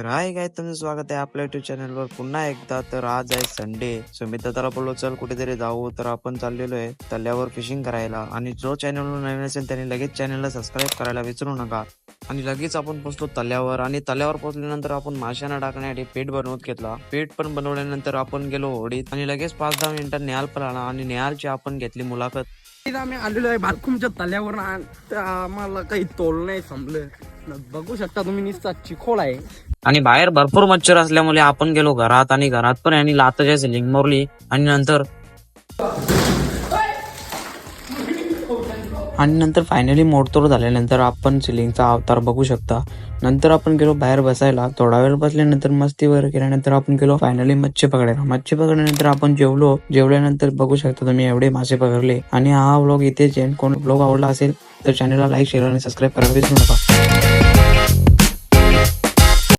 तर हाय काय तुमचं स्वागत आहे आपल्या युट्यूब चॅनलवर पुन्हा एकदा. तर आज आहे संडे, सो मी त्याला बोललो चल कुठेतरी जाऊ. तर आपण चाललेलो आहे तल्यावर फिशिंग करायला. आणि जो चॅनलवर नवीन असेल त्याने लगेच चॅनलला सबस्क्राईब करायला विसरू नका. आणि लगेच आपण पोहोचलो तल्यावर. आणि तल्यावर पोहोचल्यानंतर आपण माशांना टाकण्यासाठी पेट बनवत घेतला. पेट पण बनवल्यानंतर आपण गेलो होडीत आणि लगेच 5-10 मिनिटात नेहाल पण आला आणि नेहालची आपण घेतली मुलाखत. आम्ही आलेलो आहे भातकुमच्या तल्यावर. आम्हाला काही तोल नाही संपलं. बघू शकता तुम्ही, नुसता चिखोल आहे. आणि बाहेर भरपूर मच्छर असल्यामुळे आपण गेलो घरात. आणि घरात पण यांनी लाताच्या सिलिंग मोरली. आणि नंतर फायनली मोडतोड झाल्यानंतर आपण सिलिंगचा अवतार बघू शकता. नंतर आपण गेलो बाहेर बसायला. थोडा वेळ बसल्यानंतर मस्ती वगैरे केल्यानंतर आपण गेलो फायनली मच्छी पकडायला. मच्छी पकडल्यानंतर आपण जेवल्यानंतर बघू शकता तुम्ही एवढे मासे पकडले. आणि हा व्लॉग इथेच एंड. कोण व्लॉग आवडला असेल तर चॅनलला लाईक शेअर आणि सबस्क्राईब करायला विसरू नका.